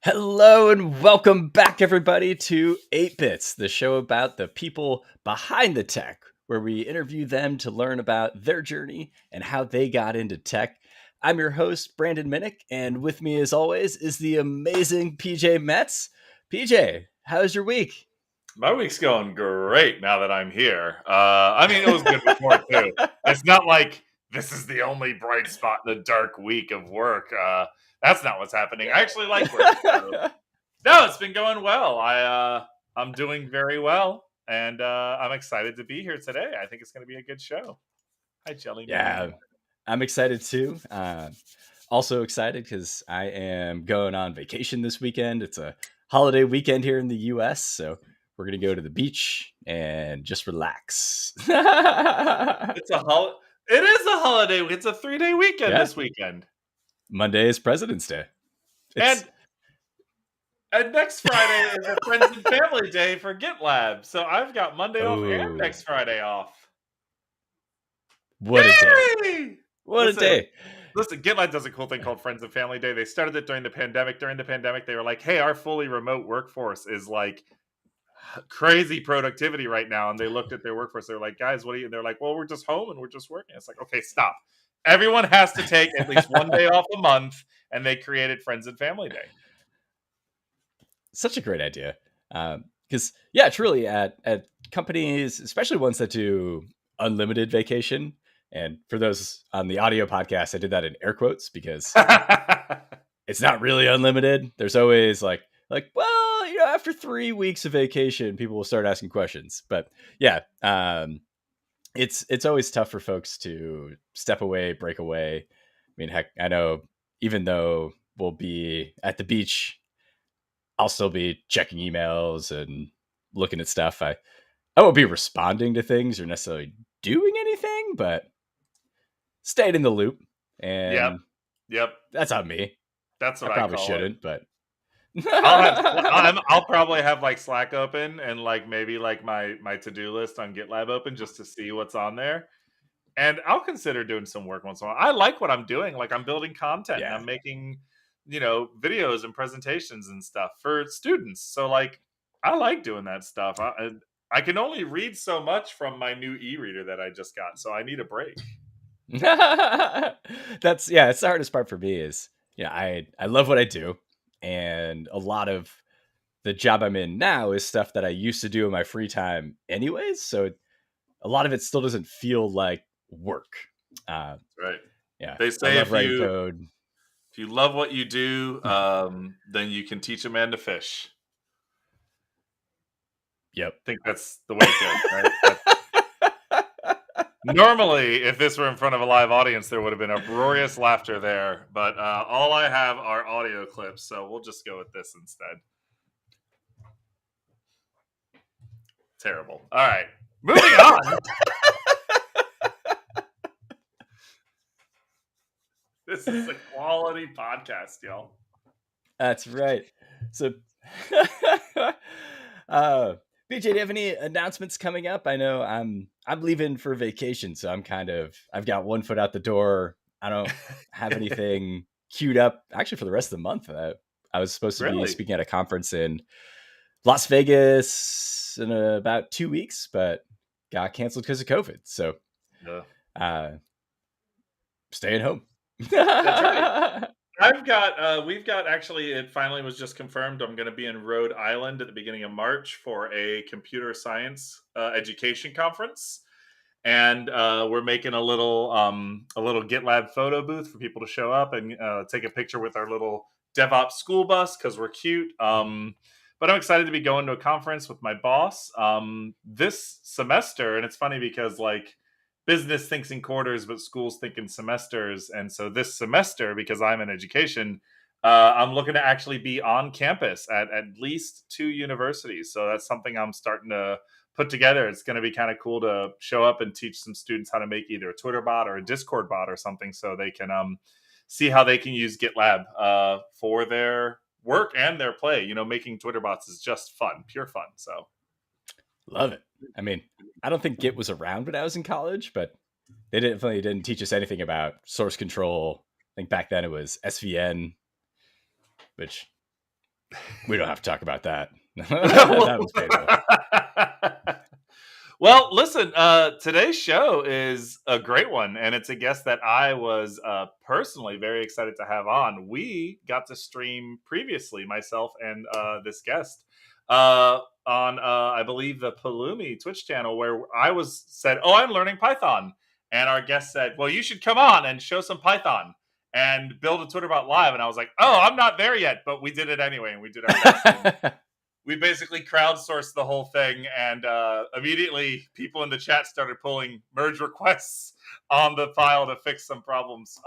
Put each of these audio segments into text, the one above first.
Hello and welcome back, everybody, to 8 Bits, the show about the people behind the tech, where we interview them to learn about their journey and how they got into tech. I'm your host, Brandon Minnick, and with me, as always, is the amazing PJ Metz. PJ, how's your week? My week's going great now that I'm here. It was good before too. It's not like this is the only bright spot in the dark week of work. That's not what's happening. I actually like work. So. No, it's been going well. I'm doing very well, and I'm excited to be here today. I think it's going to be a good show. Hi, Jelly. Yeah, I'm excited too. Also excited because I am going on vacation this weekend. It's a holiday weekend here in the US, so we're gonna go to the beach and just relax. It is a holiday. It's a 3-day weekend this weekend. Monday is President's Day. And next Friday is a Friends and Family Day for GitLab. So I've got Monday off and next Friday off. What a day. What a day. Listen, GitLab does a cool thing called Friends and Family Day. They started it during the pandemic. During the pandemic, they were like, hey, our fully remote workforce is like crazy productivity right now. And they looked at their workforce. They were like, guys, what are you? And they're like, well, we're just home and we're just working. It's like, okay, stop. Everyone has to take at least one day off a month. And they created Friends and Family Day. Such a great idea. Because, truly at companies, especially ones that do unlimited vacation. And for those on the audio podcast, I did that in air quotes because it's not really unlimited. There's always like, well, after 3 weeks of vacation, people will start asking questions. But it's always tough for folks to step away, break away. I mean, heck, I know even though we'll be at the beach, I'll still be checking emails and looking at stuff. I won't be responding to things or necessarily doing anything, but staying in the loop. And yep, that's on me. That's what I probably call shouldn't, it. But I'll probably have like Slack open and like maybe like my to-do list on GitLab open just to see what's on there. And I'll consider doing some work once in a while. I like what I'm doing. Like I'm building content and I'm making, videos and presentations and stuff for students. So like, I like doing that stuff. I can only read so much from my new e-reader that I just got. So I need a break. It's the hardest part for me is, I love what I do. And a lot of the job I'm in now is stuff that I used to do in my free time anyways. So a lot of it still doesn't feel like work. Right. Yeah. They say if you love what you do, then you can teach a man to fish. Yep. I think that's the way it goes, right? Normally, if this were in front of a live audience, there would have been uproarious laughter there. But all I have are audio clips, so we'll just go with this instead. Terrible. All right. Moving on. This is a quality podcast, y'all. That's right. So, BJ, do you have any announcements coming up? I know I'm leaving for vacation, so I've got one foot out the door. I don't have anything queued up actually for the rest of the month. I was supposed to be speaking at a conference in Las Vegas in about 2 weeks, but got canceled because of COVID. So, staying home. That's right. It finally was just confirmed. I'm going to be in Rhode Island at the beginning of March for a computer science education conference. And we're making a little GitLab photo booth for people to show up and take a picture with our little DevOps school bus because we're cute. But I'm excited to be going to a conference with my boss this semester. And it's funny because business thinks in quarters, but schools think in semesters. And so this semester, because I'm in education, I'm looking to actually be on campus at least 2 universities. So that's something I'm starting to put together. It's going to be kind of cool to show up and teach some students how to make either a Twitter bot or a Discord bot or something so they can see how they can use GitLab for their work and their play. Making Twitter bots is just fun, pure fun. So love it. I mean, I don't think Git was around when I was in college, but they definitely didn't teach us anything about source control. I think back then it was SVN, which We don't have to talk about that. That was painful. Well, listen, today's show is a great one, and it's a guest that I was personally very excited to have on. We got to stream previously, myself and this guest, on I believe the Pulumi Twitch channel, where I said, "Oh, I'm learning Python," and our guest said, "Well, you should come on and show some Python and build a Twitter bot live." And I was like, "Oh, I'm not there yet," but we did it anyway, and we did our best. We basically crowdsourced the whole thing, and immediately people in the chat started pulling merge requests on the file to fix some problems.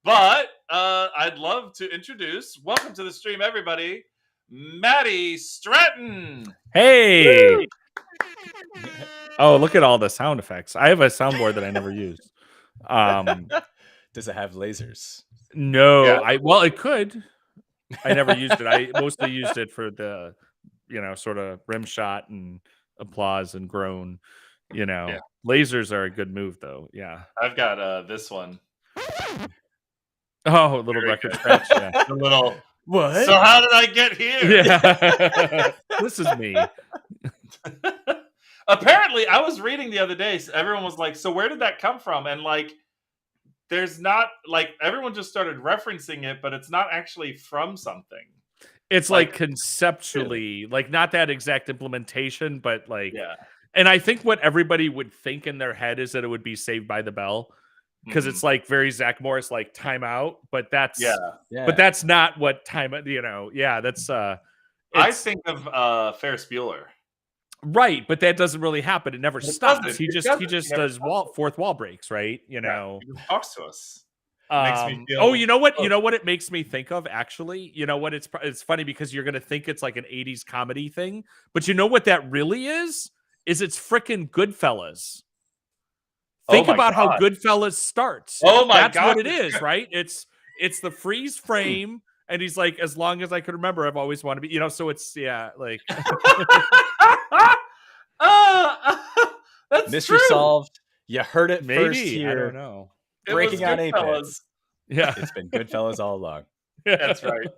But I'd love to introduce, welcome to the stream, everybody, Matty Stratton. Hey! Woo! Oh, look at all the sound effects. I have a soundboard that I never use. Does it have lasers? No, yeah. Well, it could. I never used it. I mostly used it for the, sort of rim shot and applause and groan. Lasers are a good move, though. Yeah, I've got this one. Oh, a little record scratch. Yeah, a little. What? So how did I get here? Yeah, this is me. Apparently, I was reading the other day. So everyone was like, "So where did that come from?" And there's not everyone just started referencing it, but it's not actually from something. It's conceptually, not that exact implementation, but yeah. And I think what everybody would think in their head is that it would be Saved by the Bell, because it's very Zach Morris, timeout. But that's but that's not what time. That's. I think of Ferris Bueller. Right, but that doesn't really happen. It never stops. He just does fourth wall breaks, right? He talks to us. Makes me feel you know what? You know what it makes me think of, actually? You know what? It's funny because you're going to think it's like an 80s comedy thing. But you know what that really is? It's frickin' Goodfellas. Think about how Goodfellas starts. Oh my God. That's what it is, right? It's the freeze frame. And he's like, as long as I could remember, I've always wanted to be, so it's, that's mystery true. solved. You heard it Maybe. First here. I don't know. Breaking on Apex. Yeah. It's been Goodfellas all along. That's right.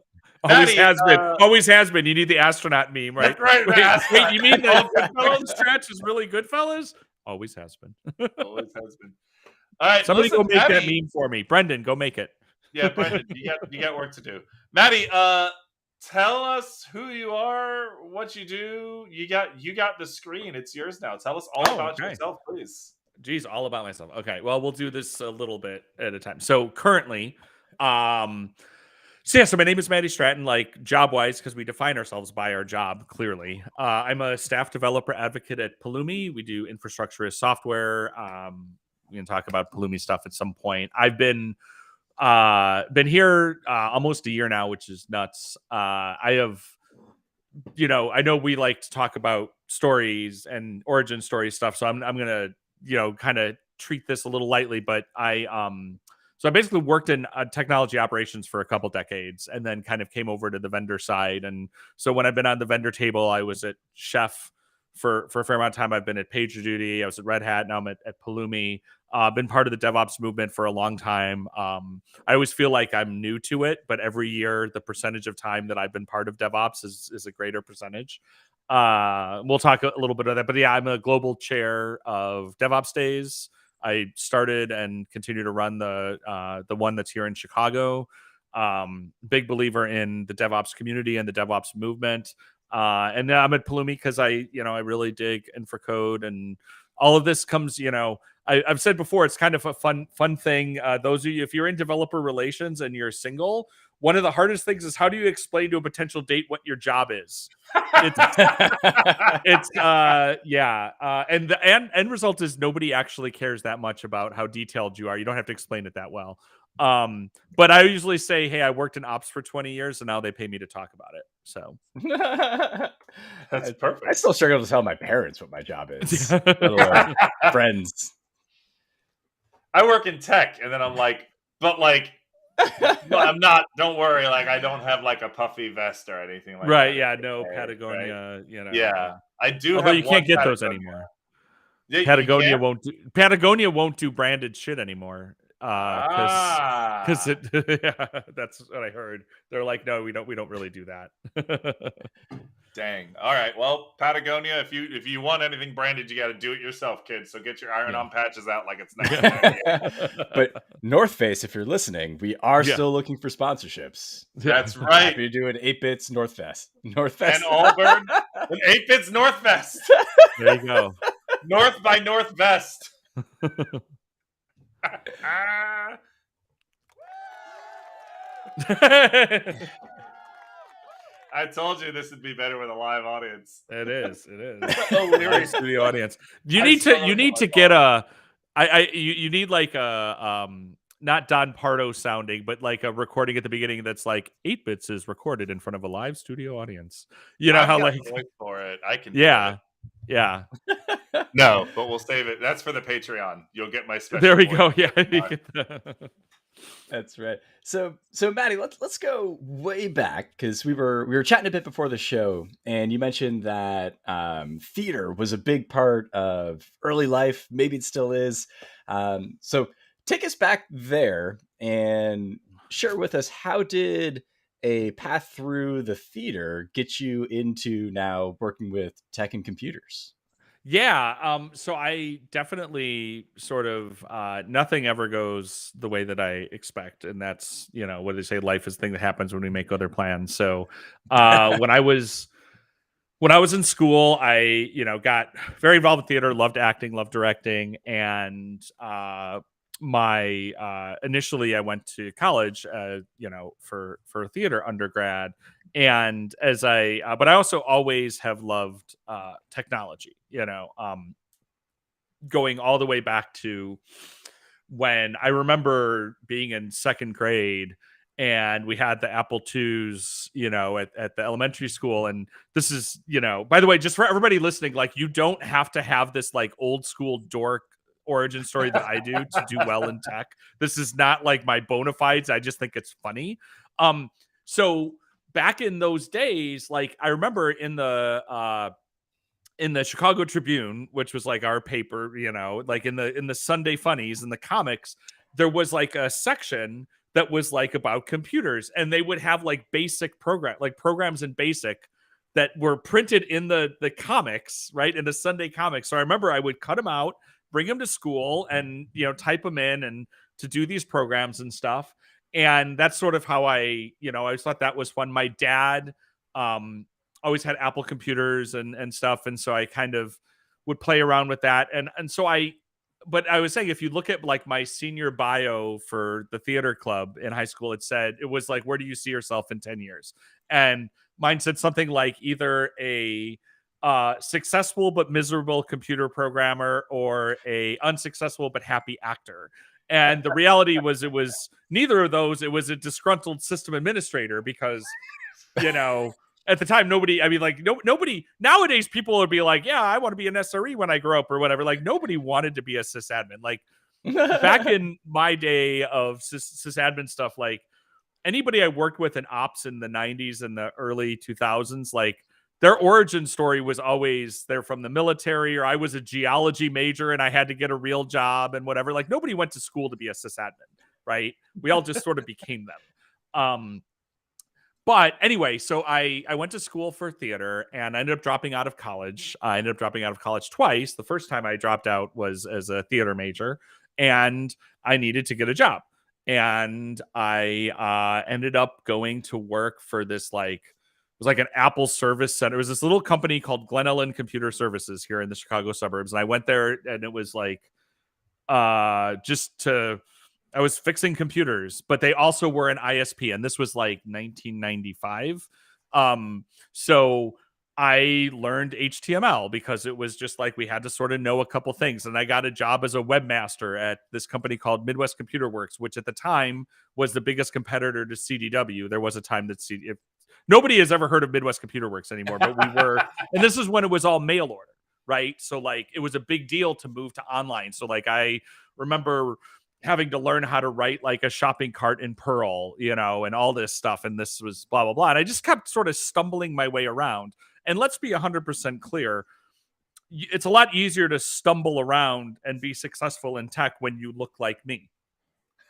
Always has been. Always has been. You need the astronaut meme, right? That's right. Wait, you mean the Goodfellas stretch is really Goodfellas? Always has been. Always has been. All right. Somebody go make that meme for me. Brendan, go make it. Yeah, Brendan, you got work to do. Matty, tell us who you are, what you do. You got the screen. It's yours now. Tell us all about yourself, please. Geez, all about myself. Okay, well, we'll do this a little bit at a time. So currently, so my name is Matty Stratton, job-wise, because we define ourselves by our job, clearly. I'm a staff developer advocate at Pulumi. We do infrastructure as software. We can talk about Pulumi stuff at some point. I've been here almost a year now, which is nuts. I have, I know we like to talk about stories and origin story stuff, so I'm gonna kind of treat this a little lightly, but so I basically worked in technology operations for a couple decades, and then kind of came over to the vendor side. And so when I've been on the vendor table, I was at Chef for a fair amount of time. I've been at PagerDuty. I was at Red Hat. Now I'm at Pulumi. Been part of the DevOps movement for a long time. I always feel like I'm new to it, but every year the percentage of time that I've been part of DevOps is a greater percentage. We'll talk a little bit of that, but yeah, I'm a global chair of DevOpsDays. I started and continue to run the one that's here in Chicago. Big believer in the DevOps community and the DevOps movement. And I'm at Pulumi because I really dig InfraCode, and all of this comes, I've said before, it's kind of a fun thing. Those of you, if you're in developer relations and you're single, one of the hardest things is how do you explain to a potential date what your job is? And the end result is nobody actually cares that much about how detailed you are. You don't have to explain it that well. But I usually say, hey, I worked in ops for 20 years and now they pay me to talk about it. So that's perfect. I still struggle to tell my parents what my job is. Friends. I work in tech, and then I'm like, but I'm not. Don't worry. I don't have a puffy vest or anything like that. Right? Yeah. No Patagonia. Right? Yeah, I do. Although you can't get those anymore. Yeah, Patagonia won't do branded shit anymore. because it yeah, that's what I heard. They're like, no, we don't really do that. Dang. All right. Well, Patagonia, if you want anything branded, you got to do it yourself, kids. So get your iron-on patches out like it's 1998. But North Face, if you're listening, we are Yeah. still looking for sponsorships. That's right. Happy to do an 8-bits North Fest. And Allbird, an 8-bits North Vest. There you go. North by North Vest. I told you this would be better with a live audience. It is. Live studio audience. You need to get you need like a not Don Pardo sounding, but like a recording at the beginning that's like 8-bits is recorded in front of a live studio audience. You know how like wait for it. I can. Yeah. No, but we'll save it. That's for the Patreon. You'll get my special. There we go. Yeah. That's right. So Matty, let's go way back, because we were chatting a bit before the show, and you mentioned that theater was a big part of early life. Maybe it still is. So take us back there and share with us, how did a path through the theater get you into now working with tech and computers? Yeah. So I definitely sort of nothing ever goes the way that I expect. And that's, what they say, life is the thing that happens when we make other plans. So when I was in school, I, got very involved with theater, loved acting, loved directing. And initially I went to college, for theater undergrad. And but I also always have loved technology, going all the way back to when I remember being in second grade and we had the Apple IIs, at the elementary school. And this is, by the way, just for everybody listening, like, you don't have to have this like old school dork origin story that I do to do well in tech. This is not like my bona fides. I just think it's funny. So back in those days, like, I remember in the Chicago Tribune, which was like our paper, like in the Sunday funnies and the comics, there was like a section that was like about computers, and they would have like basic programs in BASIC that were printed in the comics, right, in the Sunday comics. So I remember I would cut them out, bring them to school, and type them in and to do these programs and stuff. And that's sort of how I always thought that was fun. My dad always had Apple computers and stuff, and so I kind of would play around with that. And so but I was saying, if you look at like my senior bio for the theater club in high school, it was like, where do you see yourself in 10 years? And mine said something like either a successful but miserable computer programmer or a unsuccessful but happy actor. And the reality was, it was neither of those. It was a disgruntled system administrator, because at the time, nobody nowadays, people would be like, yeah, I want to be an SRE when I grow up or whatever. Like, nobody wanted to be a sysadmin. Like, back in my day of sysadmin stuff, like, anybody I worked with in ops in the 90s and the early 2000s, like, their origin story was always they're from the military, or I was a geology major and I had to get a real job and whatever. Like, nobody went to school to be a sysadmin, right? We all just sort of became them. But anyway, so I went to school for theater, and I ended up dropping out of college. I ended up dropping out of college twice. The first time I dropped out was as a theater major, and I needed to get a job. And I ended up going to work for this, like, it was like an Apple service center. It was this little company called Glen Ellen Computer Services here in the Chicago suburbs. And I went there, and it was like, I was fixing computers, but they also were an ISP, and this was like 1995. So I learned HTML because it was just like we had to sort of know a couple things. And I got a job as a webmaster at this company called Midwest Computer Works, which at the time was the biggest competitor to CDW. There was a time that nobody has ever heard of Midwest Computer Works anymore, but we were, and this is when it was all mail order, right? So like, it was a big deal to move to online. So like, I remember having to learn how to write like a shopping cart in Perl, and all this stuff. And this was blah, blah, blah. And I just kept sort of stumbling my way around. And let's be 100% clear. It's a lot easier to stumble around and be successful in tech when you look like me.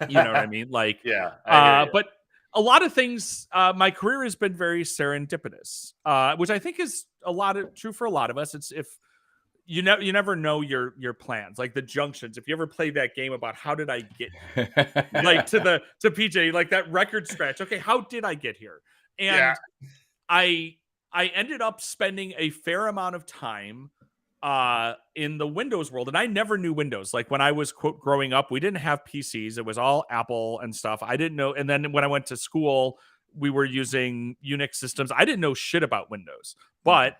You know what I mean? Like, yeah, I hear you. but a lot of things, my career has been very serendipitous, which I think is true for a lot of us. It's if you never know your plans, like the junctions. If you ever play that game about how did I get like to PJ, like that record scratch. Okay, how did I get here? And I ended up spending a fair amount of time in the Windows world, and I never knew Windows. Like when I was quote growing up, we didn't have PCs. It was all Apple and stuff. I didn't know. And then when I went to school, we were using Unix systems. I didn't know shit about Windows. But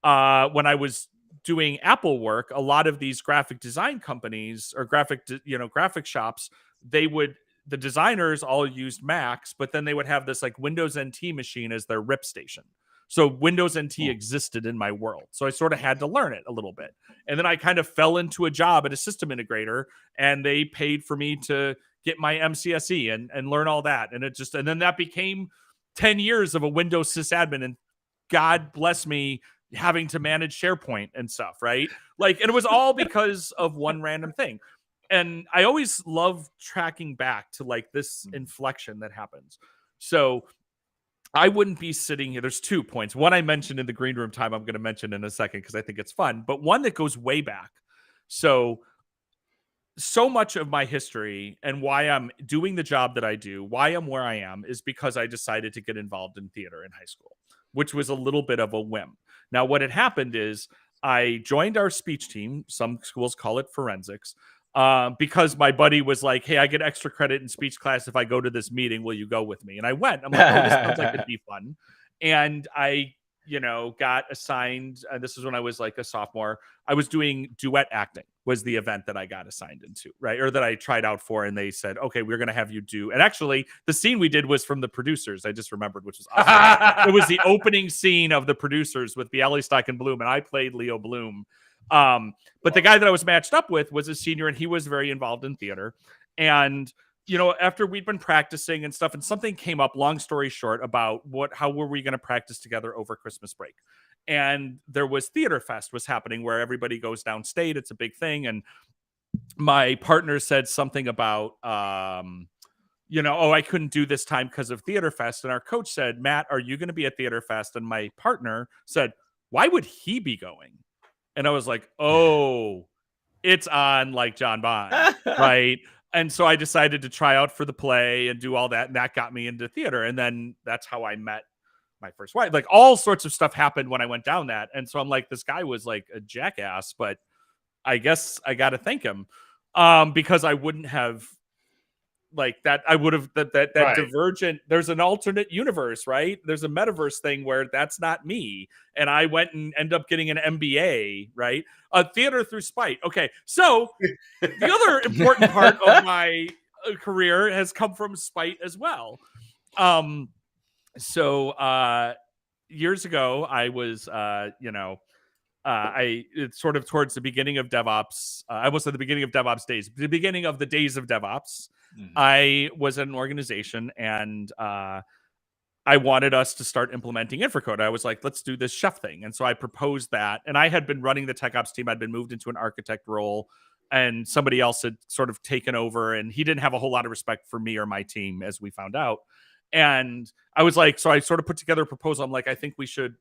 when I was doing Apple work, a lot of these graphic design companies or graphic shops, the designers all used Macs, but then they would have this like Windows NT machine as their rip station. So Windows NT existed in my world. So I sort of had to learn it a little bit. And then I kind of fell into a job at a system integrator, and they paid for me to get my MCSE and learn all that. And and then that became 10 years of a Windows sysadmin, and God bless me having to manage SharePoint and stuff, right? Like, and it was all because of one random thing. And I always love tracking back to like this inflection that happens. So I wouldn't be sitting here. There's 2 points. One I mentioned in the green room time, I'm going to mention in a second because I think it's fun, but one that goes way back. So much of my history and why I'm doing the job that I do, why I'm where I am, is because I decided to get involved in theater in high school, which was a little bit of a whim. Now, what had happened is I joined our speech team. Some schools call it forensics. Because my buddy was like, hey, I get extra credit in speech class if I go to this meeting. Will you go with me? And I went. I'm like, oh, this sounds like it'd be fun. And I, got assigned. This is when I was like a sophomore. I was doing duet acting was the event that I got assigned into, right? Or that I tried out for. And they said, okay, we're going to have you do. And actually, the scene we did was from The Producers. I just remembered, which was awesome. It was the opening scene of The Producers with Bialystock and Bloom. And I played Leo Bloom. But the guy that I was matched up with was a senior, and he was very involved in theater. And, after we'd been practicing and stuff, and something came up, long story short, about how were we going to practice together over Christmas break? And there was Theater Fest was happening where everybody goes downstate. It's a big thing. And my partner said something about, I couldn't do this time because of Theater Fest. And our coach said, Matt, are you going to be at Theater Fest? And my partner said, why would he be going? And I was like, oh, it's on like John Bond, right? And so I decided to try out for the play and do all that. And that got me into theater. And then that's how I met my first wife. Like all sorts of stuff happened when I went down that. And so I'm like, this guy was like a jackass, but I guess I got to thank him because I wouldn't have like that. I would have that right. Divergent. There's an alternate universe, right? There's a metaverse thing where that's not me. And I went and ended up getting an MBA, right? Theater through spite. Okay. So the other important part of my career has come from spite as well. So years ago, I was, it's sort of towards the beginning of DevOps. I almost at the beginning of DevOps days, the beginning of the days of DevOps. Mm-hmm. I was at an organization and I wanted us to start implementing Infracode. I was like, let's do this chef thing. And so I proposed that. And I had been running the tech ops team. I'd been moved into an architect role and somebody else had sort of taken over. And he didn't have a whole lot of respect for me or my team, as we found out. And I was like, so I sort of put together a proposal. I'm like, I think we should,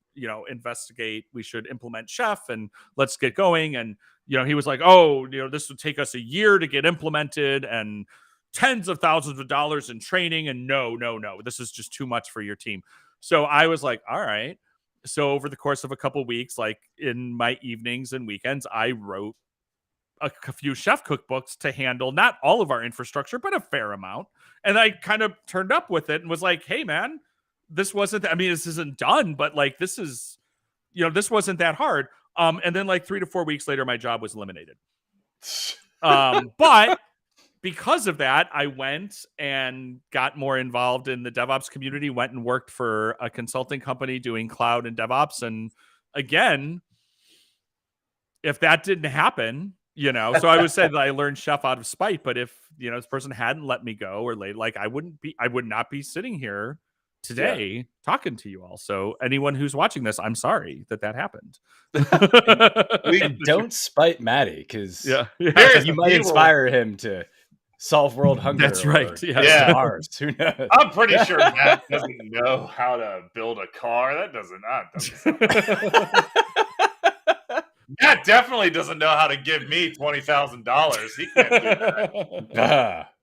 investigate. We should implement Chef and let's get going. And, he was like, oh, this would take us a year to get implemented and tens of thousands of dollars in training. And no, this is just too much for your team. So I was like, all right. So over the course of a couple of weeks, like in my evenings and weekends, I wrote a few chef cookbooks to handle not all of our infrastructure, but a fair amount. And I kind of turned up with it and was like, hey, man, this isn't done, but like, this wasn't that hard. And then like 3 to 4 weeks later, my job was eliminated. But because of that, I went and got more involved in the DevOps community, went and worked for a consulting company doing cloud and DevOps. And again, if that didn't happen, so I would say that I learned Chef out of spite, but if, this person hadn't let me go or late, like I would not be sitting here today talking to you all. So anyone who's watching this, I'm sorry that happened. We don't spite Matty because you might inspire him to solve world hunger. That's right. Or Yeah. to Mars. Who knows? I'm pretty sure Matt doesn't know how to build a car. That doesn't Matt definitely doesn't know how to give me $20,000. He can't do that.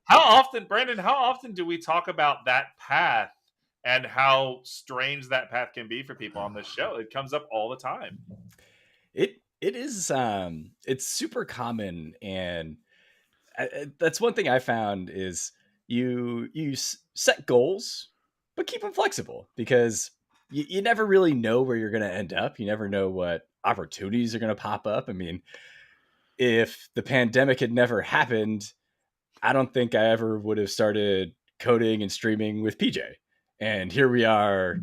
How often, Brandon, how often do we talk about that path and how strange that path can be for people on this show? It comes up all the time. It is it's super common, and that's one thing I found is you set goals, but keep them flexible, because you never really know where you're going to end up. You never know what opportunities are going to pop up. I mean, if the pandemic had never happened, I don't think I ever would have started coding and streaming with PJ. And here we are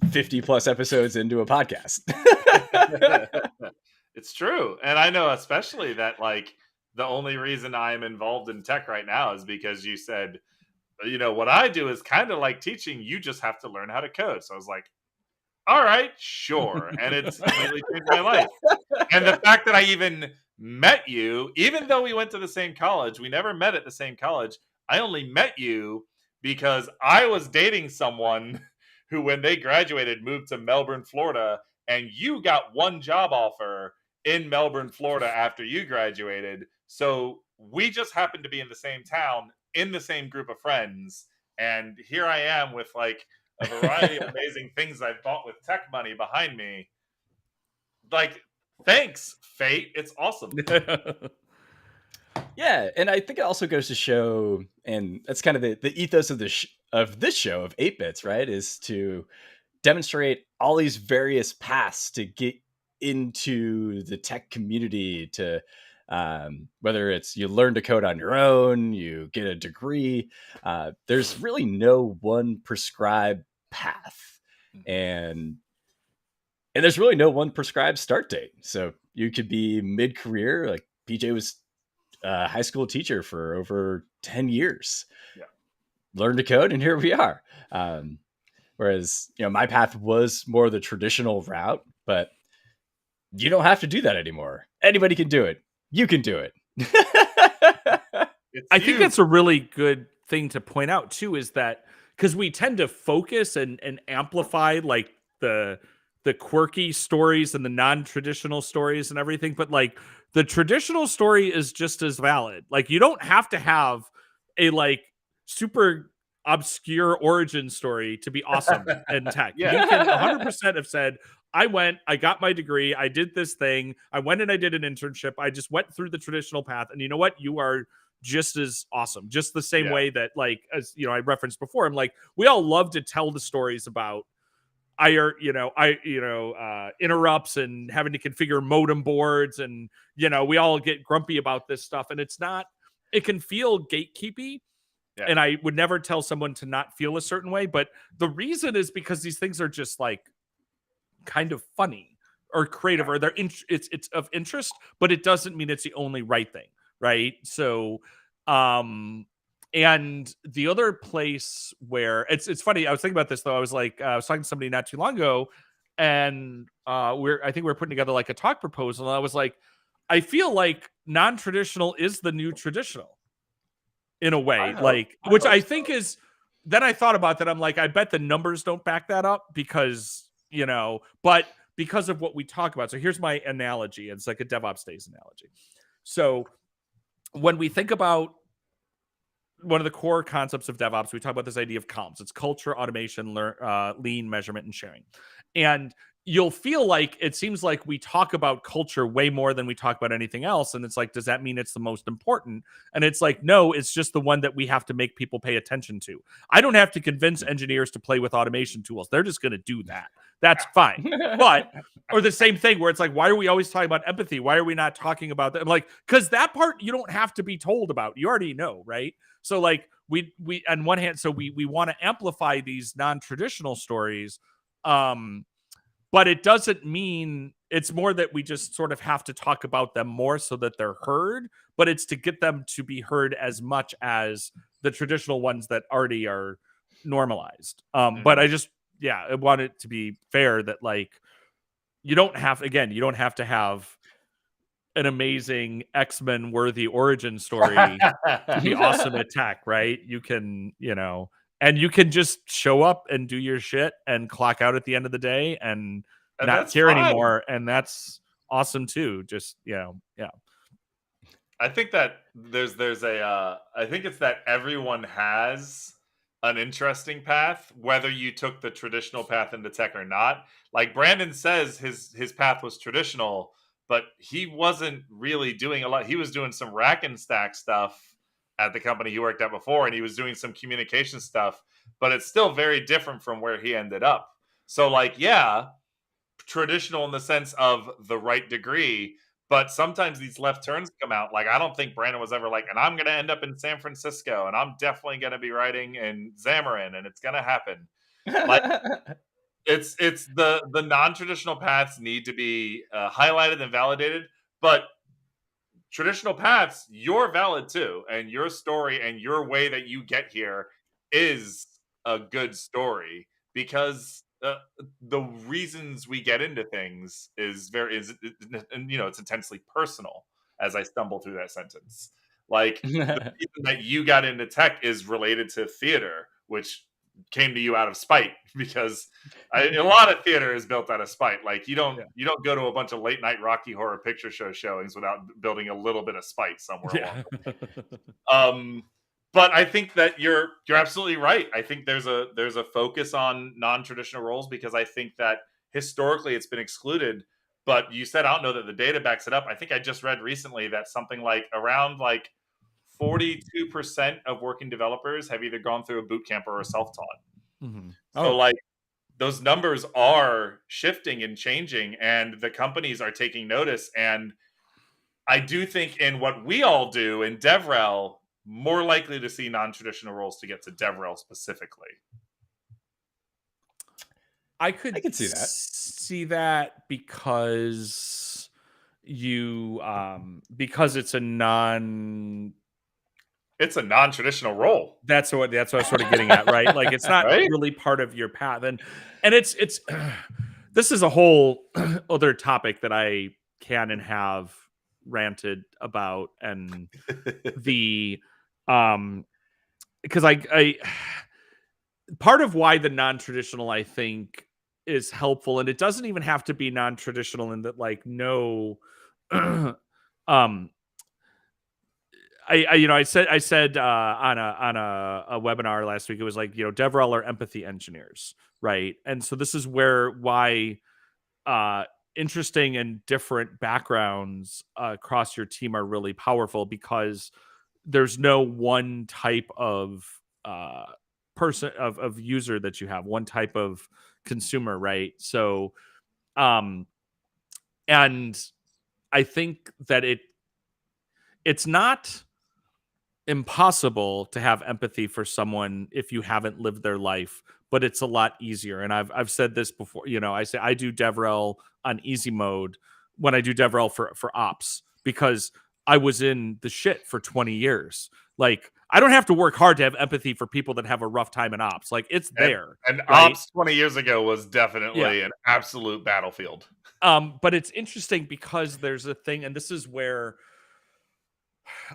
50 plus episodes into a podcast. It's true. And I know especially that, like, the only reason I'm involved in tech right now is because you said, you know, what I do is kind of like teaching. You just have to learn how to code. So I was like, all right, sure. And it's completely changed my life. And the fact that I even met you, even though we went to the same college, we never met at the same college. I only met you because I was dating someone who, when they graduated, moved to Melbourne, Florida, and you got one job offer in Melbourne, Florida after you graduated. So we just happened to be in the same town, in the same group of friends. And here I am with like a variety of amazing things I've bought with tech money behind me. Like, thanks, fate. It's awesome. Yeah, and I think it also goes to show, and that's kind of the ethos of this show of 8-Bits, right? Is to demonstrate all these various paths to get into the tech community, to whether it's you learn to code on your own, you get a degree. There's really no one prescribed path, and there's really no one prescribed start date. So you could be mid-career, like PJ was a high school teacher for over 10 years. Yeah. Learned to code, and here we are. Whereas, you know, my path was more the traditional route, but you don't have to do that anymore. Anybody can do it. You can do it. I think that's a really good thing to point out too, is that because we tend to focus and amplify like the quirky stories and the non-traditional stories and everything, but like the traditional story is just as valid. Like, you don't have to have a like super obscure origin story to be awesome in tech. Yeah. You can 100% have said, I got my degree, I did this thing, I went and I did an internship, I just went through the traditional path, and you know what? You are just as awesome. Just the same way that, like, as you know, I referenced before, I'm like, we all love to tell the stories about interrupts and having to configure modem boards, and you know, we all get grumpy about this stuff, and it can feel gatekeepy. Yeah. And I would never tell someone to not feel a certain way, but the reason is because these things are just like kind of funny or creative, or it's of interest, but it doesn't mean it's the only right thing, right? So and the other place where it's funny, I was thinking about this though. I was talking to somebody not too long ago, and I think we're putting together like a talk proposal, and I was like, I feel like non-traditional is the new traditional in a way, which I think is. Then I thought about that. I'm like, I bet the numbers don't back that up, because but because of what we talk about. So here's my analogy. It's like a DevOpsDays analogy. So when we think about one of the core concepts of DevOps, we talk about this idea of comms. It's culture, automation, lean, measurement, and sharing. And you'll feel like it seems like we talk about culture way more than we talk about anything else. And it's like, does that mean it's the most important? And it's like, no, it's just the one that we have to make people pay attention to. I don't have to convince engineers to play with automation tools. They're just going to do that. That's fine. Or the same thing where it's like, why are we always talking about empathy? Why are we not talking about that? I'm like, because that part you don't have to be told about. You already know, right? So like we on one hand, so we want to amplify these non-traditional stories, but it doesn't mean, it's more that we just sort of have to talk about them more so that they're heard, but it's to get them to be heard as much as the traditional ones that already are normalized. But I want it to be fair that like, you don't have to have an amazing X-Men worthy origin story to be awesome at tech, right? You can, and you can just show up and do your shit and clock out at the end of the day and not that's care fine. anymore. And that's awesome too. Just, yeah. I think that there's I think it's that everyone has an interesting path, whether you took the traditional path into tech or not. Like Brandon says, his path was traditional, but he wasn't really doing a lot. He was doing some rack and stack stuff at the company he worked at before, and he was doing some communication stuff, but it's still very different from where he ended up. So, like, yeah, traditional in the sense of the right degree, but sometimes these left turns come out. Like, I don't think Brandon was ever like, and I'm going to end up in San Francisco, and I'm definitely going to be writing in Xamarin, and it's going to happen. Like, it's the non-traditional paths need to be highlighted and validated, but traditional paths, you're valid too, and your story and your way that you get here is a good story, because the reasons we get into things is and it's intensely personal. As I stumble through that sentence, like the reason that you got into tech is related to theater, which came to you out of spite, because a lot of theater is built out of spite. Like you don't go to a bunch of late night Rocky Horror Picture Show showings without building a little bit of spite somewhere along. But I think that you're absolutely right. I think there's a focus on non-traditional roles, because I think that historically it's been excluded. But you said, I don't know that the data backs it up. I think I just read recently that something like around 42% of working developers have either gone through a boot camp or are self-taught. Mm-hmm. So those numbers are shifting and changing, and the companies are taking notice. And I do think in what we all do in DevRel, more likely to see non-traditional roles to get to DevRel specifically. I could see that because because it's a non-traditional role. That's what I was sort of getting at, right? Like it's not right? really part of your path, and it's this is a whole other topic that I can and have ranted about, and because I part of why the non-traditional I think is helpful, and it doesn't even have to be non-traditional in that I said on a webinar last week, it was like, DevRel are empathy engineers, right? And so this is why interesting and different backgrounds across your team are really powerful, because there's no one type of person of user that you have, one type of consumer, right? So and I think that it's not impossible to have empathy for someone if you haven't lived their life, but it's a lot easier. And I've said this before, I say I do DevRel on easy mode when I do DevRel for ops, because I was in the shit for 20 years. Like, I don't have to work hard to have empathy for people that have a rough time in ops. Like, it's there. And right? ops 20 years ago was definitely an absolute battlefield. But it's interesting because there's a thing, and this is where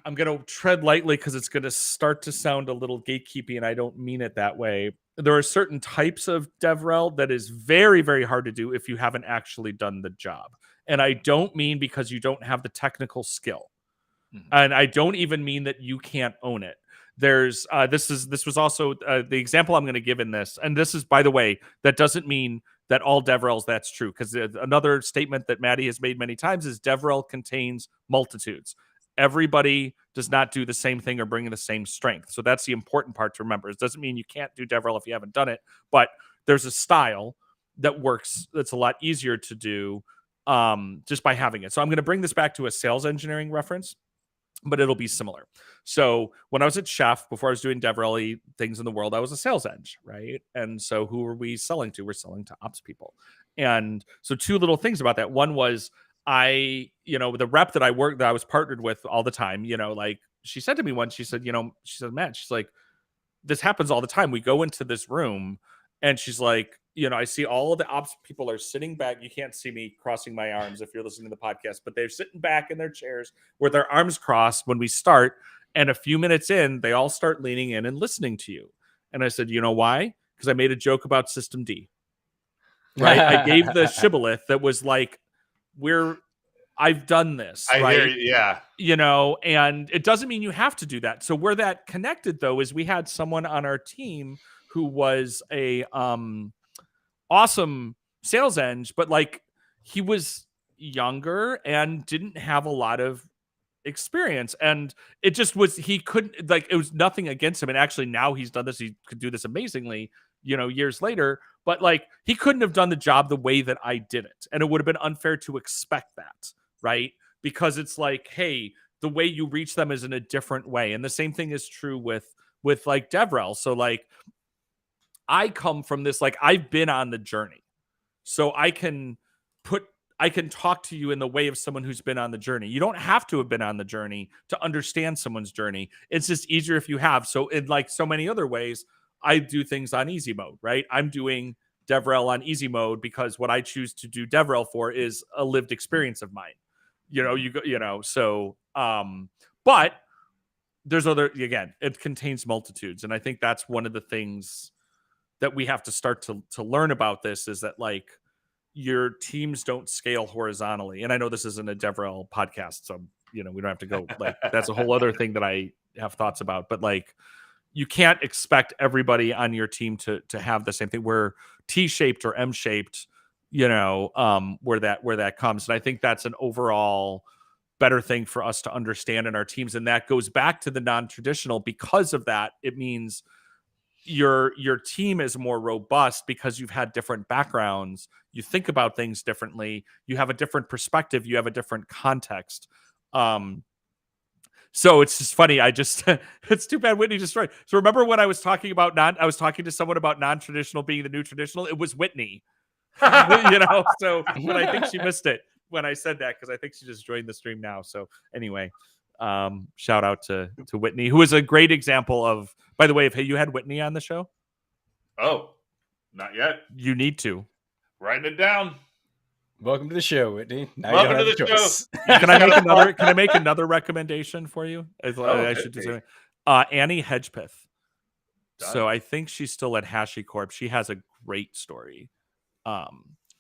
I'm going to tread lightly because it's going to start to sound a little gatekeepy, and I don't mean it that way. There are certain types of DevRel that is very, very hard to do if you haven't actually done the job. And I don't mean because you don't have the technical skill. Mm-hmm. And I don't even mean that you can't own it. There's this was also the example I'm going to give in this. And this is, by the way, that doesn't mean that all DevRels that's true, because another statement that Matty has made many times is DevRel contains multitudes. Everybody does not do the same thing or bring the same strength. So that's the important part to remember. It doesn't mean you can't do DevRel if you haven't done it, but there's a style that works that's a lot easier to do just by having it. So I'm going to bring this back to a sales engineering reference, but it'll be similar. So when I was at Chef, before I was doing DevRel things in the world, I was a sales eng, right? And so who were we selling to? We're selling to ops people. And so two little things about that. One was the rep that I was partnered with all the time, like she said to me once, she said, Matt, she's like, this happens all the time. We go into this room and she's like, I see all of the ops people are sitting back. You can't see me crossing my arms if you're listening to the podcast, but they're sitting back in their chairs with their arms crossed when we start. And a few minutes in, they all start leaning in and listening to you. And I said, you know why? Because I made a joke about System D. Right? I gave the shibboleth that was like, I've done this. I right? hear you, yeah. And it doesn't mean you have to do that. So where that connected, though, is we had someone on our team who was a awesome sales eng, but like he was younger and didn't have a lot of experience, and it just was, he couldn't, like, it was nothing against him, and actually now he's done this, he could do this amazingly years later, but like he couldn't have done the job the way that I did it, and it would have been unfair to expect that, right? Because it's like, hey, the way you reach them is in a different way. And the same thing is true with like DevRel. So like I come from this, like I've been on the journey, so I can talk to you in the way of someone who's been on the journey. You don't have to have been on the journey to understand someone's journey. It's just easier if you have. So in like so many other ways, I do things on easy mode, right? I'm doing DevRel on easy mode because what I choose to do DevRel for is a lived experience of mine. But there's again, it contains multitudes. And I think that's one of the things that we have to start to learn about this, is that like your teams don't scale horizontally. And I know this isn't a DevRel podcast, so we don't have to go like, that's a whole other thing that I have thoughts about, but like you can't expect everybody on your team to have the same thing. We're T-shaped or M-shaped, where that comes. And I think that's an overall better thing for us to understand in our teams. And that goes back to the non-traditional. Because of that, it means your team is more robust because you've had different backgrounds. You think about things differently. You have a different perspective. You have a different context. So it's just funny. It's too bad Whitney destroyed. So remember when I was talking to someone about non-traditional being the new traditional? It was Whitney, so, but I think she missed it when I said that, because I think she just joined the stream now. So anyway, shout out to Whitney, who is a great example of, by the way, if you had Whitney on the show. Oh, not yet. You need to. Writing it down. Welcome to the show, Whitney. Now Welcome you don't to have the a choice. show. Can I make another recommendation for you? I should do something. Annie Hedgepeth. Done. So I think she's still at HashiCorp. She has a great story.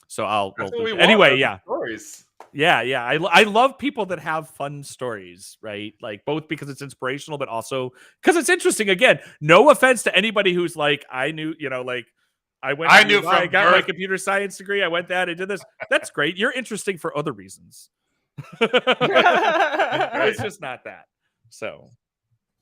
So I'll anyway, yeah. Stories. Yeah. I love people that have fun stories, right? Like both because it's inspirational, but also because it's interesting. Again, no offense to anybody who's like, I got my computer science degree. I went that, I did this. That's great. You're interesting for other reasons. It's just not that. So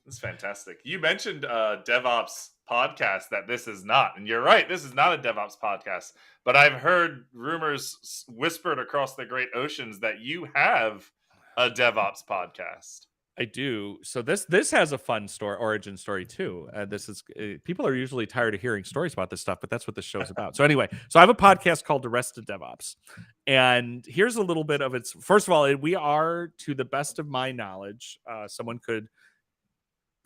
it's fantastic. You mentioned DevOps podcast that this is not, and you're right. This is not a DevOps podcast, but I've heard rumors whispered across the great oceans that you have a DevOps podcast. I do. So this has a fun origin story too. This is people are usually tired of hearing stories about this stuff, but that's what this show's about. So anyway, I have a podcast called Arrested DevOps, and here's a little bit of its. First of all, we are, to the best of my knowledge, someone could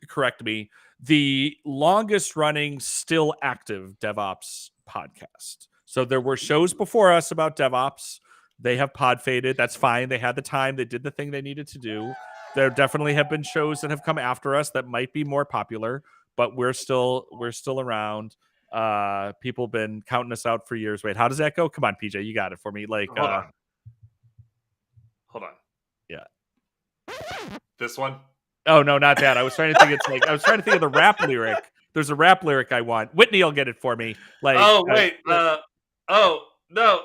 correct me, the longest running, still active DevOps podcast. So there were shows before us about DevOps. They have pod faded. That's fine. They had the time. They did the thing they needed to do. There definitely have been shows that have come after us that might be more popular, but we're still around. People have been counting us out for years. Wait, how does that go? Come on, PJ, you got it for me. Like, hold on. Yeah. This one? Oh no, not that. I was trying to think. I was trying to think of the rap lyric. There's a rap lyric I want. Whitney will get it for me. Like, oh wait. Oh no.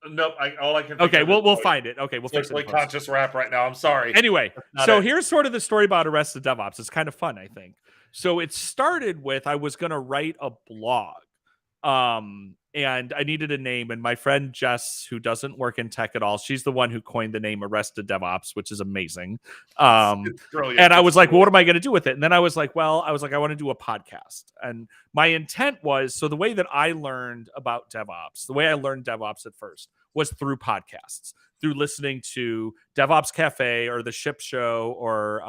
Nope. All I can. Okay, we'll find it. Okay, we'll fix it. Conscious rap right now. I'm sorry. Anyway, so here's sort of the story about Arrested DevOps. It's kind of fun, I think. So it started with, I was going to write a blog, and I needed a name. And my friend Jess, who doesn't work in tech at all, she's the one who coined the name Arrested DevOps, which is amazing. And I was like, well, what am I going to do with it? And then I was like, I want to do a podcast. And my intent was, so the way that I learned about DevOps, the way I learned DevOps at first was through podcasts, through listening to DevOps Cafe or The Ship Show or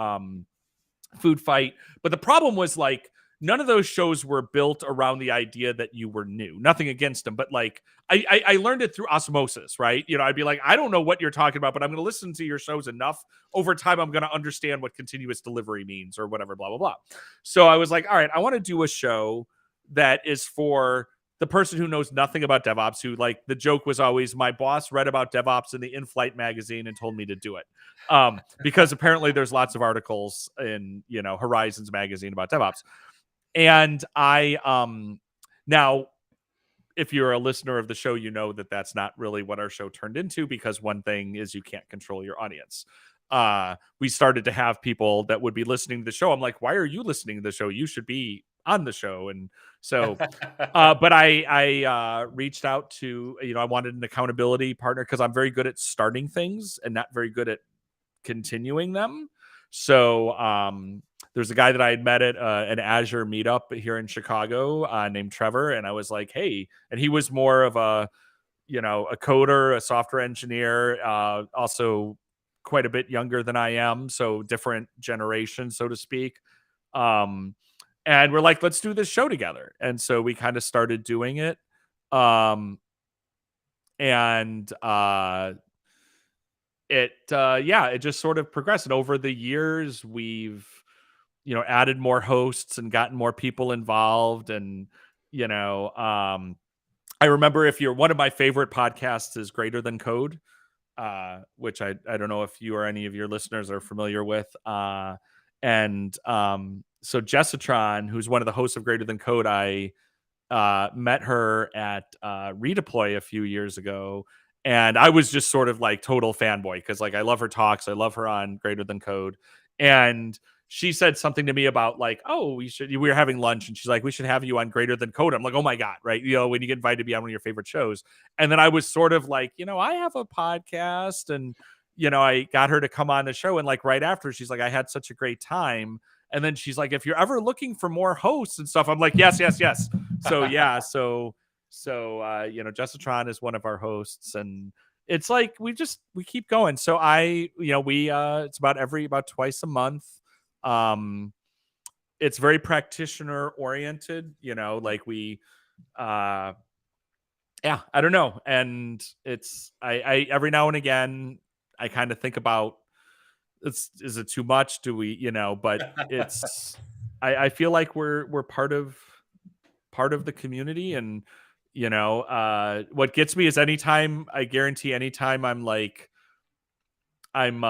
Food Fight. But the problem was, like, none of those shows were built around the idea that you were new. Nothing against them, but like I learned it through osmosis, right? You know, I'd be like, I don't know what you're talking about, but I'm going to listen to your shows enough over time. I'm going to understand what continuous delivery means or whatever, blah, blah, blah. So I was like, all right, I want to do a show that is for the person who knows nothing about DevOps, who, like, the joke was always, my boss read about DevOps in the In-Flight magazine and told me to do it. Because apparently there's lots of articles in, you know, Horizons magazine about DevOps. And now, if you're a listener of the show, you know that that's not really what our show turned into, because one thing is you can't control your audience. We started to have people that would be listening to the show. I'm like, why are you listening to the show? You should be on the show. And so, but I reached out to, you know, I wanted an accountability partner because I'm very good at starting things and not very good at continuing them. So there's a guy that I had met at an Azure meetup here in Chicago named Trevor. And I was like, hey, and he was more of a, you know, a coder, a software engineer, also quite a bit younger than I am. So different generation, so to speak. And we're like, let's do this show together. And so we kind of started doing it. It just sort of progressed. And over the years, we've, you know, added more hosts and gotten more people involved. And, you know, I remember, if you're, one of my favorite podcasts is Greater Than Code, which I don't know if you or any of your listeners are familiar with. So Jessitron, who's one of the hosts of Greater Than Code, I met her at Redeploy a few years ago. And I was just sort of like total fanboy because, like, I love her talks. I love her on Greater Than Code. And she said something to me about, like, oh, we were having lunch, and she's like, we should have you on Greater Than Code. I'm like, oh my God, right? You know, when you get invited to be on one of your favorite shows. And then I was sort of like, you know, I have a podcast, and, you know, I got her to come on the show. And like right after, she's like, I had such a great time. And then she's like, if you're ever looking for more hosts and stuff, I'm like, yes. So yeah, so you know, Jessitron is one of our hosts, and it's like we keep going. So it's about twice a month. It's very practitioner oriented, you know, like we I don't know. And it's I every now and again I kind of think about, is it too much? Do we, you know, but it's I feel like we're part of the community. And, you know, what gets me is anytime I'm like, I'm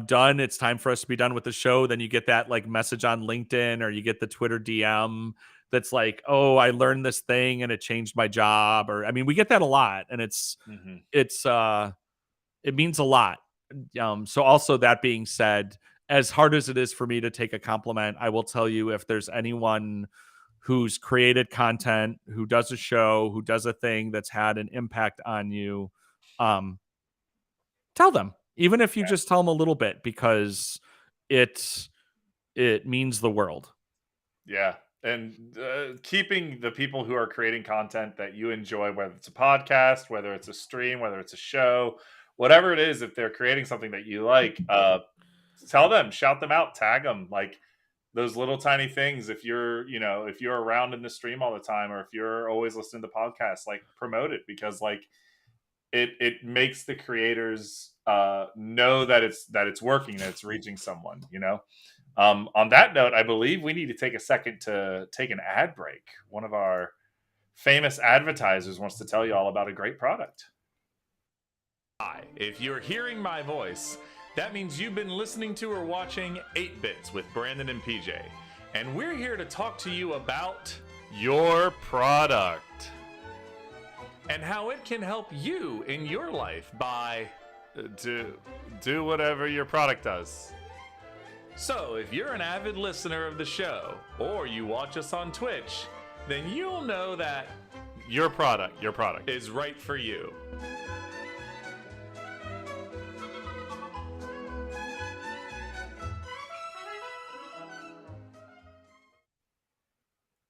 done, it's time for us to be done with the show, then you get that like message on LinkedIn, or you get the Twitter DM that's like, oh, I learned this thing and it changed my job. Or, I mean, we get that a lot, and it means a lot. So also, that being said, as hard as it is for me to take a compliment, I will tell you, if there's anyone who's created content, who does a show, who does a thing that's had an impact on you, tell them, even if you just tell them a little bit, because it means the world. Yeah. And keeping the people who are creating content that you enjoy, whether it's a podcast, whether it's a stream, whether it's a show, whatever it is, if they're creating something that you like, tell them, shout them out, tag them, like those little tiny things. If you're around in the stream all the time, or if you're always listening to podcasts, like, promote it, because like it makes the creators know that it's working, that it's reaching someone, you know. On that note, I believe we need to take a second to take an ad break. One of our famous advertisers wants to tell you all about a great product. Hi, if you're hearing my voice, that means you've been listening to or watching 8 Bits with Brandon and PJ. And we're here to talk to you about your product and how it can help you in your life by to do whatever your product does. So if you're an avid listener of the show, or you watch us on Twitch, then you'll know that your product is right for you.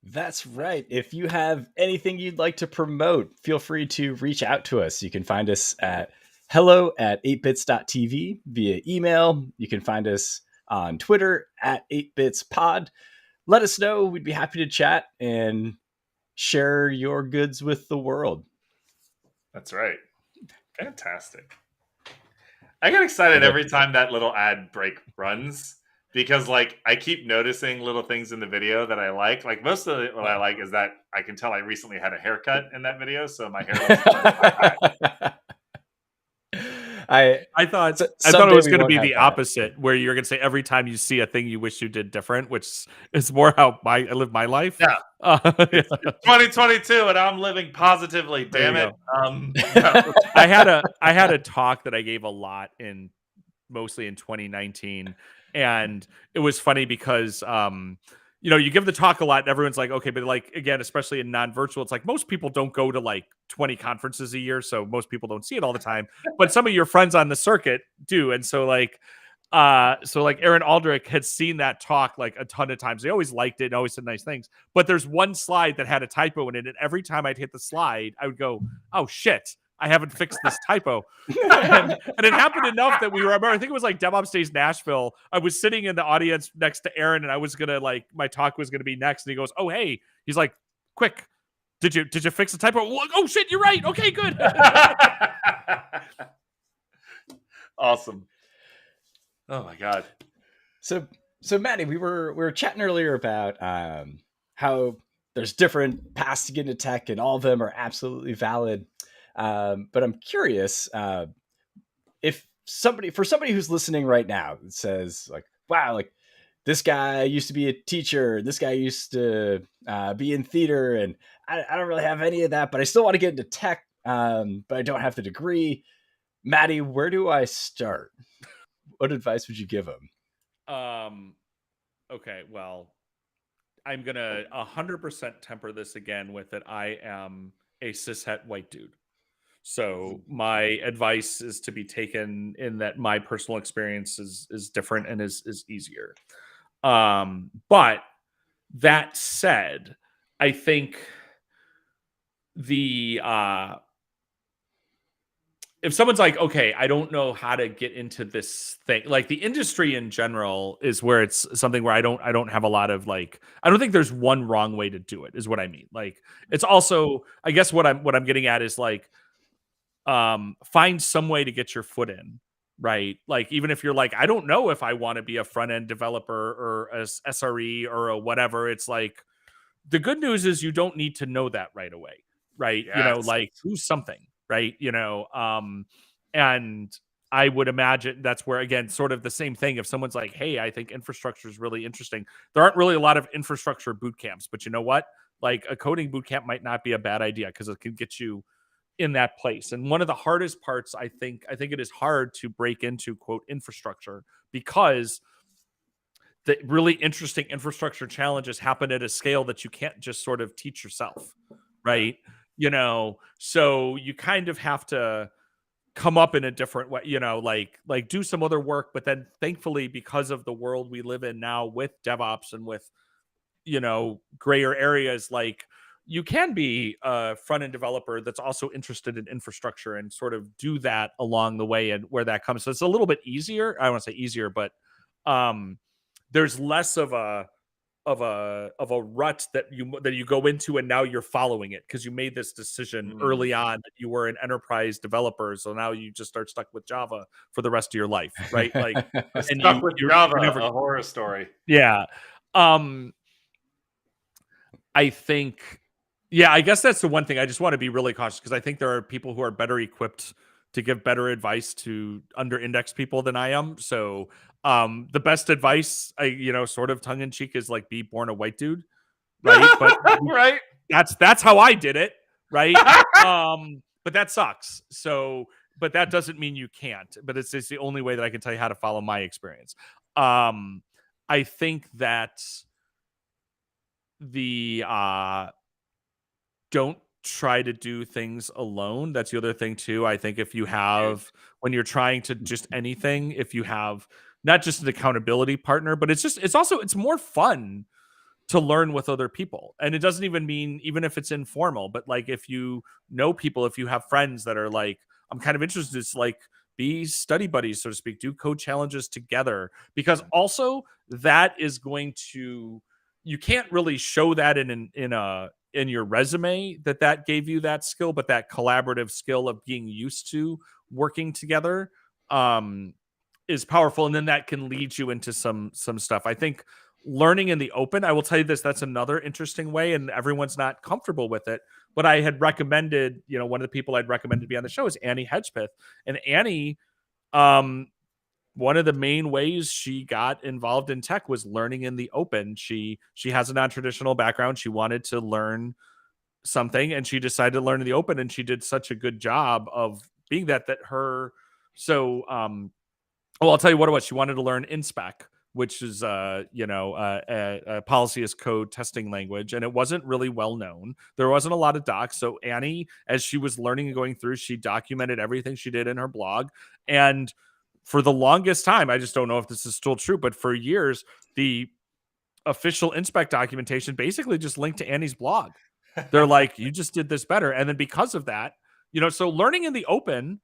That's right. If you have anything you'd like to promote, feel free to reach out to us. You can find us at hello@8bits.tv via email. You can find us on Twitter at 8bitspod. let us know. We'd be happy to chat and share your goods with the world. That's right. Fantastic. I get excited every time that little ad break runs because, like, I keep noticing little things in the video that I like. Like, most of what I like is that I can tell I recently had a haircut in that video, so my hair looks I thought it was going to be the opposite, where you're going to say every time you see a thing you wish you did different, which is more how I live my life. Yeah. It's 2022 and I'm living positively. Damn it. I had a talk that I gave a lot mostly in 2019, and it was funny because you give the talk a lot and everyone's like, okay, but like, again, especially in non-virtual, it's like most people don't go to like 20 conferences a year, so most people don't see it all the time, but some of your friends on the circuit do. And so like Aaron Aldrich had seen that talk like a ton of times. They always liked it and always said nice things, but there's one slide that had a typo in it, and every time I'd hit the slide I would go, oh shit, I haven't fixed this typo. and it happened enough that we remember, I think it was like DevOpsDays Nashville. I was sitting in the audience next to Aaron, and I was going to like, my talk was going to be next. And he goes, oh, hey, he's like, quick, did you fix the typo? Oh shit, you're right. Okay, good. Awesome. Oh my God. So Matty, we were chatting earlier about how there's different paths to get into tech and all of them are absolutely valid. But I'm curious if somebody who's listening right now says like, wow, like this guy used to be a teacher, this guy used to be in theater, and I don't really have any of that, but I still want to get into tech, but I don't have the degree. Matty, where do I start? What advice would you give him? Okay, well, I'm going to 100% temper this again with that I am a cishet white dude. So my advice is to be taken in that my personal experience is different and is easier. But that said, I think if someone's like, okay, I don't know how to get into this thing, like the industry in general is where it's something where I don't have a lot of like, I don't think there's one wrong way to do it, is what I mean. Like, it's also, I guess what I'm getting at is like, find some way to get your foot in, right? Like, even if you're like, I don't know if I want to be a front end developer or a SRE or a whatever, it's like, the good news is you don't need to know that right away, right? Yes. Like do something, right? And I would imagine that's where, again, sort of the same thing. If someone's like, hey, I think infrastructure is really interesting. There aren't really a lot of infrastructure boot camps, but you know what? Like a coding boot camp might not be a bad idea because it can get you in that place. And one of the hardest parts, I think it is hard to break into quote infrastructure because the really interesting infrastructure challenges happen at a scale that you can't just sort of teach yourself, right? So you kind of have to come up in a different way, like do some other work. But then thankfully, because of the world we live in now with DevOps and with, grayer areas, like you can be a front-end developer that's also interested in infrastructure and sort of do that along the way and where that comes. So it's a little bit easier. I don't want to say easier, but there's less of a rut that you go into and now you're following it because you made this decision early on that you were an enterprise developer, so now you just start stuck with Java for the rest of your life, right? Like and stuck with Java, a horror story. Yeah. I think, I guess that's the one thing I just want to be really cautious because I think there are people who are better equipped to give better advice to under-indexed people than I am. So the best advice, sort of tongue in cheek, is like be born a white dude, right? But right, that's how I did it, right? But that sucks. So, but that doesn't mean you can't. But it's the only way that I can tell you how to follow my experience. I think that don't try to do things alone. That's the other thing too. I think if you have, when you're trying to just anything, if you have not just an accountability partner, but it's more fun to learn with other people. And it doesn't even mean, even if it's informal, but like if you know people, if you have friends that are like, I'm kind of interested, it's like be study buddies, so to speak, do code challenges together, because also that is going to you can't really show that in your resume that gave you that skill, but that collaborative skill of being used to working together is powerful, and then that can lead you into some stuff. I think learning in the open, I will tell you this, that's another interesting way, and everyone's not comfortable with it. But I had recommended, one of the people I'd recommended to be on the show is Annie Hedgepeth. And Annie, one of the main ways she got involved in tech was learning in the open. She has a non-traditional background. She wanted to learn something, and she decided to learn in the open, and she did such a good job of being that her. So, well, I'll tell you what it was. She wanted to learn InSpec, which is a policy as code testing language, and it wasn't really well known. There wasn't a lot of docs. So Annie, as she was learning and going through, she documented everything she did in her blog. And for the longest time, I just don't know if this is still true, but for years, the official InSpec documentation basically just linked to Annie's blog. They're like, you just did this better. And then because of that, so learning in the open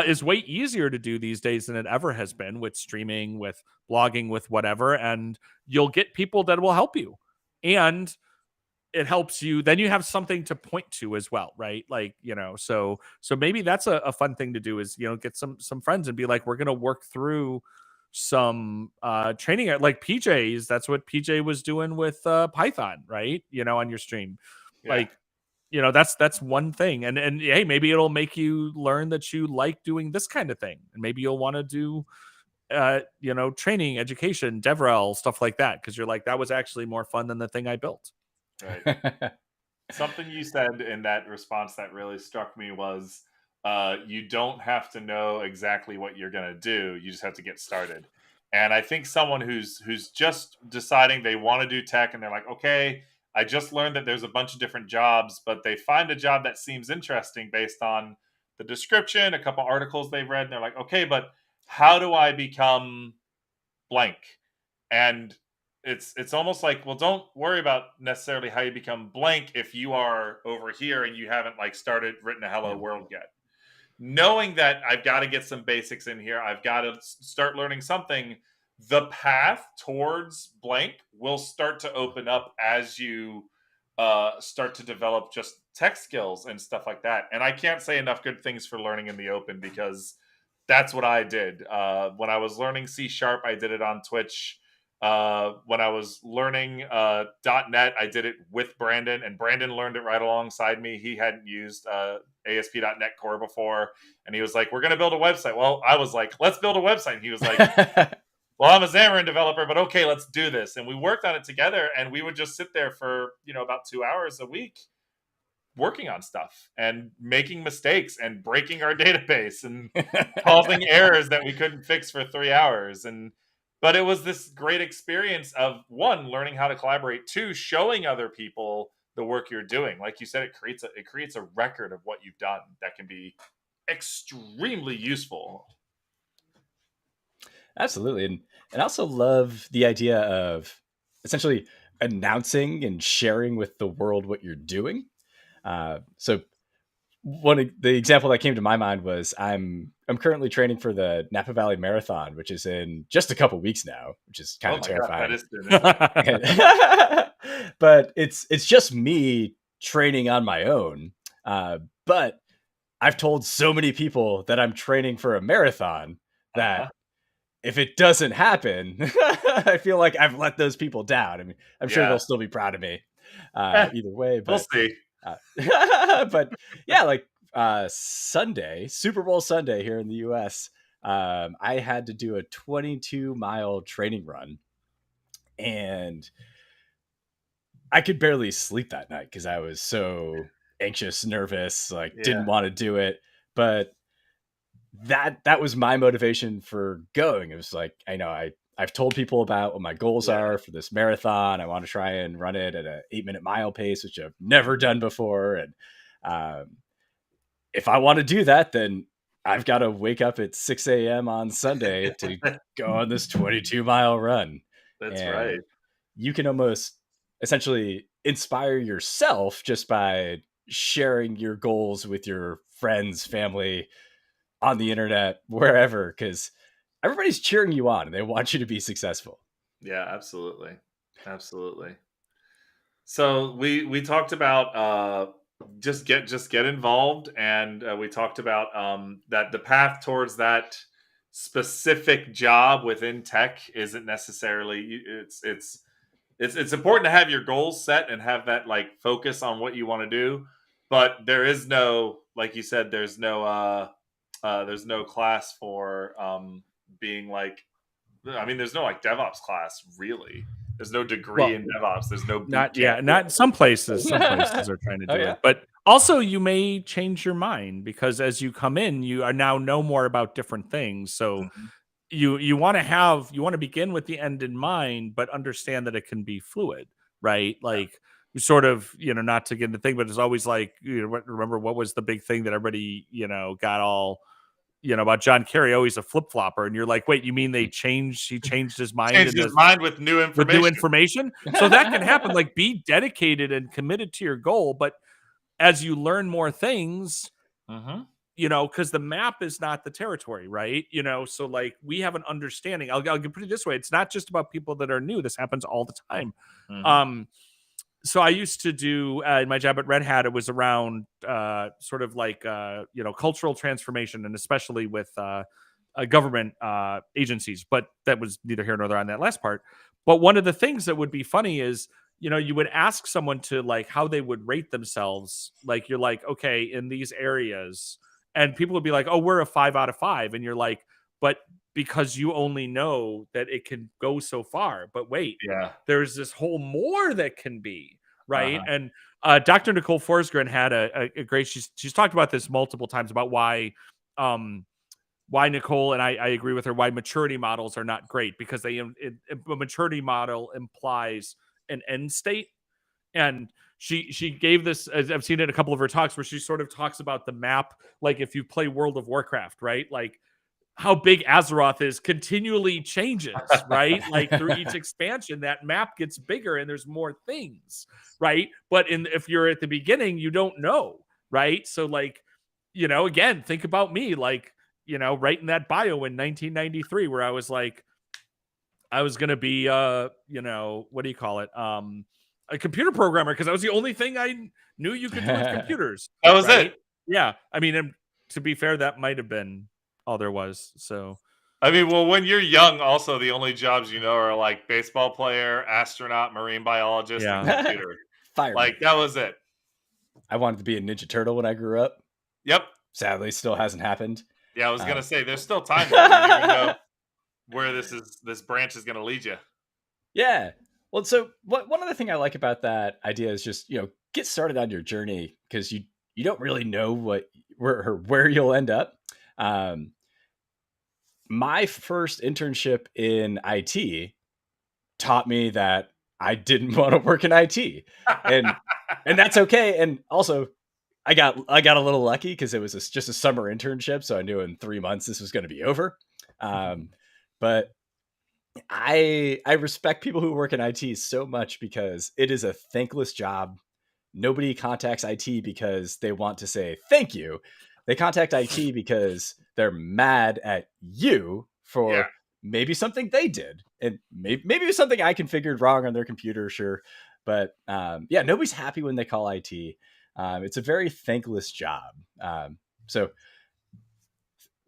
is way easier to do these days than it ever has been, with streaming, with blogging, with whatever. And you'll get people that will help you. And it helps you. Then you have something to point to as well, right? Like, so maybe that's a fun thing to do is, get some friends and be like, we're going to work through some training, like PJ's. That's what PJ was doing with Python, right? On your stream. Yeah. Like, that's one thing. And hey, maybe it'll make you learn that you like doing this kind of thing. And maybe you'll want to do, training, education, DevRel, stuff like that. Cause you're like, that was actually more fun than the thing I built. Right. Something you said in that response that really struck me was, you don't have to know exactly what you're going to do. You just have to get started. And I think someone who's just deciding they want to do tech and they're like, okay, I just learned that there's a bunch of different jobs, but they find a job that seems interesting based on the description, a couple articles they've read, and they're like, okay, but how do I become blank? And it's almost like, well, don't worry about necessarily how you become blank if you are over here and you haven't written a hello world yet. Knowing that I've got to get some basics in here, I've got to start learning something, the path towards blank will start to open up as you start to develop just tech skills and stuff like that. And I can't say enough good things for learning in the open, because that's what I did. When I was learning C#, I did it on Twitch. When I was learning .NET, I did it with Brandon, and Brandon learned it right alongside me. He hadn't used ASP.NET Core before, and he was like, we're going to build a website. Well, I was like, let's build a website. And he was like, well, I'm a Xamarin developer, but okay, let's do this. And we worked on it together, and we would just sit there for, about 2 hours a week working on stuff and making mistakes and breaking our database and causing errors that we couldn't fix for 3 hours. But it was this great experience of, one, learning how to collaborate, two, showing other people the work you're doing. Like you said, it creates a record of what you've done that can be extremely useful. Absolutely. And I also love the idea of essentially announcing and sharing with the world what you're doing. So one of the example that came to my mind was I'm currently training for the Napa Valley Marathon, which is in just a couple weeks now, which is kind of terrifying. But it's just me training on my own. But I've told so many people that I'm training for a marathon that if it doesn't happen, I feel like I've let those people down. I mean, I'm sure they'll still be proud of me either way. But, we'll see. But yeah, like Sunday, Super Bowl Sunday here in the US, I had to do a 22-mile training run, and I could barely sleep that night because I was so anxious, nervous, didn't want to do it. But that was my motivation for going. It was like, I know I've told people about what my goals are for this marathon. I want to try and run it at an 8-minute mile pace, which I've never done before. And if I want to do that, then I've got to wake up at 6 a.m. on Sunday to go on this 22-mile run. That's right. You can almost essentially inspire yourself just by sharing your goals with your friends, family, on the internet, wherever, because everybody's cheering you on and they want you to be successful. Yeah, absolutely. Absolutely. So we talked about just get involved, and we talked about that the path towards that specific job within tech isn't necessarily it's important to have your goals set and have that like focus on what you want to do, but there is no, like you said, there's no class for being like, I mean, there's no like DevOps class really. There's no degree in DevOps. There's no boot camp. Not some places. Some places are trying to do it, but also you may change your mind because as you come in, you are now know more about different things. So you want to begin with the end in mind, but understand that it can be fluid, right? Like sort of, not to get into the thing, but it's always like, remember what was the big thing that everybody, got all, about John Kerry, always a flip flopper. And you're like, wait, you mean he changed his mind? Changed his mind with new information. So that can happen. Like be dedicated and committed to your goal. But as you learn more things, because the map is not the territory, right? So like we have an understanding. I'll put it this way. It's not just about people that are new. This happens all the time. So I used to do in my job at Red Hat, it was around sort of like, cultural transformation, and especially with government agencies. But that was neither here nor there on that last part. But one of the things that would be funny is, you would ask someone to like how they would rate themselves. Like you're like, okay, in these areas. And people would be like, oh, we're a 5 out of 5. And you're like, but because you only know that it can go so far. But wait, there's this whole more that can be, right? And Dr. Nicole Forsgren had a great, she's talked about this multiple times about why Nicole, and I agree with her, why maturity models are not great, because a maturity model implies an end state. And she gave this, I've seen it in a couple of her talks, where she sort of talks about the map, like if you play World of Warcraft, right? Like how big Azeroth is continually changes, right? Like through each expansion, that map gets bigger and there's more things, right? But if you're at the beginning, you don't know, right? So like, again, think about me, like, writing that bio in 1993, where I was like, I was going to be, what do you call it? A computer programmer, because that was the only thing I knew you could do with computers. That was it. Yeah. I mean, to be fair, that might have been all there was. So, I mean, well, when you're young, also the only jobs are like baseball player, astronaut, marine biologist, and computer. Fireman. Like that was it. I wanted to be a Ninja Turtle when I grew up. Yep. Sadly, still hasn't happened. Yeah, I was gonna say there's still time there. You never know where this branch is gonna lead you. Yeah. Well, so one other thing I like about that idea is just, get started on your journey, because you don't really know where you'll end up. My first internship in IT taught me that I didn't want to work in IT, and that's okay. And also, I got a little lucky because it was just a summer internship, so I knew in 3 months this was going to be over. But I respect people who work in IT so much, because it is a thankless job. Nobody contacts IT because they want to say thank you. They contact IT because they're mad at you for maybe something they did, and maybe it was something I configured wrong on their computer, sure. But nobody's happy when they call IT. It's a very thankless job. So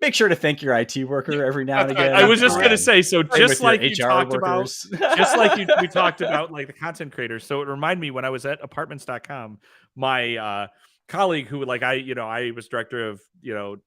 make sure to thank your IT worker every now and again. I was just going to say, so just like you talked workers. about, just like we talked about, like the content creators. So it reminded me when I was at apartments.com, my colleague who, like, I was director of,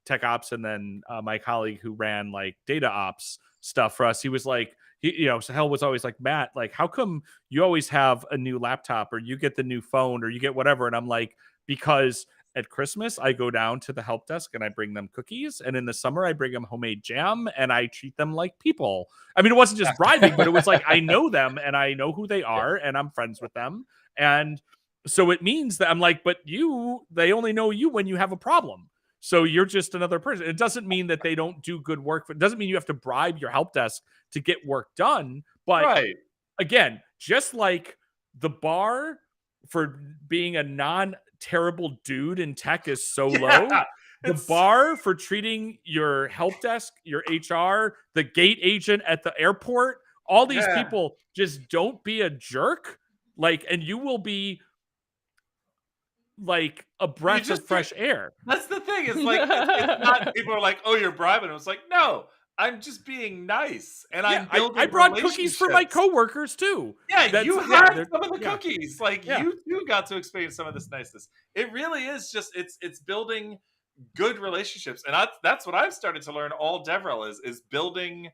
tech ops. And then my colleague who ran like data ops stuff for us, he was like, so Hell was always like, Matt, like, how come you always have a new laptop, or you get the new phone, or you get whatever? And I'm like, because at Christmas, I go down to the help desk and I bring them cookies. And in the summer, I bring them homemade jam and I treat them like people. I mean, it wasn't just bribing, but it was like, I know them and I know who they are and I'm friends with them. And so it means that I'm like, but they only know you when you have a problem. So you're just another person. It doesn't mean that they don't do good work. It doesn't mean you have to bribe your help desk to get work done. But again, just like the bar for being a non-terrible dude in tech is so low, the bar for treating your help desk, your HR, the gate agent at the airport, all these people, just don't be a jerk. Like, and you will be like a breath of fresh air. That's the thing. It's like it's not. People are like, "Oh, you're bribing." It's like, no, I'm just being nice, and I'm building. I brought cookies for my coworkers too. Yeah, you had some of the cookies. Like you too got to experience some of this niceness. It really is just it's building good relationships, and that's what I've started to learn. All DevRel is building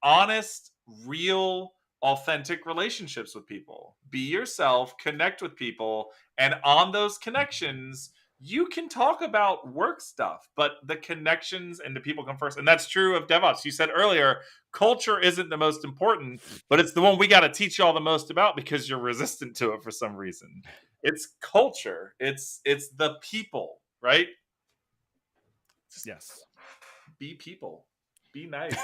honest, real, authentic relationships with people. Be yourself, connect with people, and on those connections you can talk about work stuff, but the connections and the people come first. And that's true of DevOps. You said earlier, culture isn't the most important, but it's the one we got to teach y'all the most about because you're resistant to it for some reason. It's culture. It's the people, right? Yes. Be people. Be nice.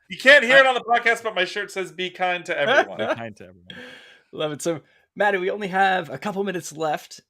You can't hear it on the podcast, but my shirt says "Be kind to everyone." Be kind to everyone. Love it. So, Matty, we only have a couple minutes left.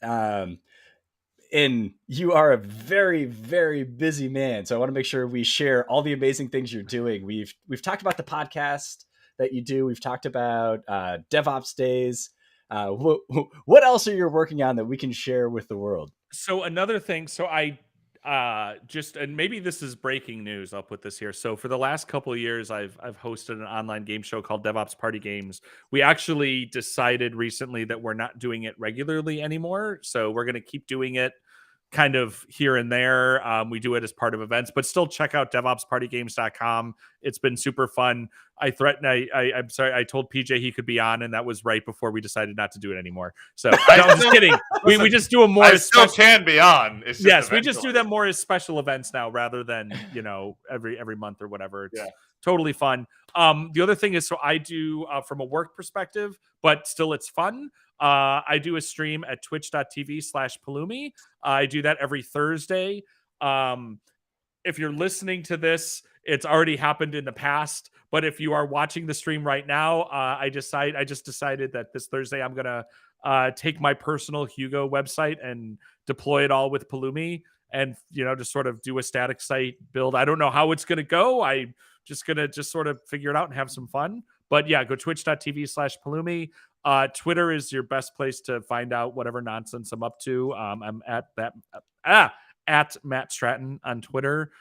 And you are a very, very busy man. So I want to make sure we share all the amazing things you're doing. We've talked about the podcast that you do. We've talked about DevOpsDays. What else are you working on that we can share with the world? So another thing, so I and maybe this is breaking news, I'll put this here. So for the last couple of years, I've hosted an online game show called DevOps Party Games. We actually decided recently that we're not doing it regularly anymore. So we're going to keep doing it kind of here and there. We do it as part of events, but still check out DevOpsPartyGames.com. It's been super fun. I'm sorry, I told PJ he could be on, and that was right before we decided not to do it anymore. So I'm just kidding. We just do them more. I still can be on. It's just yes, we just do them more as special events now, rather than every month or whatever. It's totally fun. The other thing is, so I do from a work perspective, but still it's fun. I do a stream at twitch.tv/Pulumi. I do that every Thursday. If you're listening to this, it's already happened in the past. But if you are watching the stream right now, I just decided that this Thursday I'm gonna take my personal Hugo website and deploy it all with Pulumi, and just sort of do a static site build. I don't know how it's gonna go. I'm just gonna sort of figure it out and have some fun. But yeah, go twitch.tv/Pulumi. Twitter is your best place to find out whatever nonsense I'm up to. I'm at Matt Stratton on Twitter.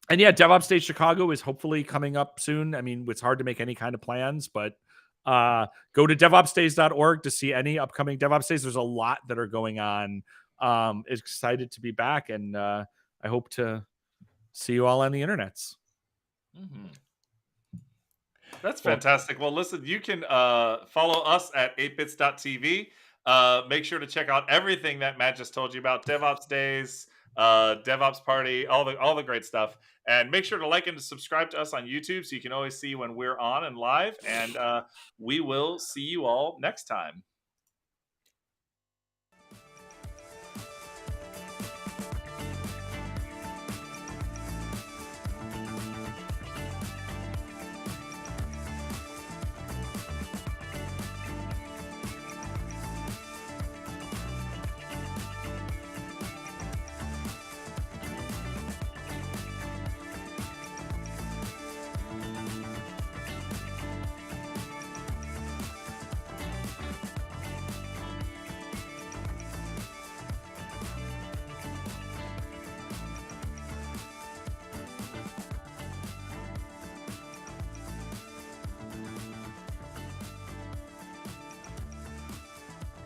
And yeah, DevOps Days Chicago is hopefully coming up soon. I mean, it's hard to make any kind of plans, but go to DevOpsDays.org to see any upcoming DevOps Days. There's a lot that are going on. Excited to be back, and I hope to see you all on the internets. Mm-hmm. That's fantastic. Well, listen, you can follow us at 8bits.tv. Make sure to check out everything that Matt just told you about DevOps Days, DevOps Party, all the great stuff. And make sure to like and subscribe to us on YouTube so you can always see when we're on and live. And we will see you all next time.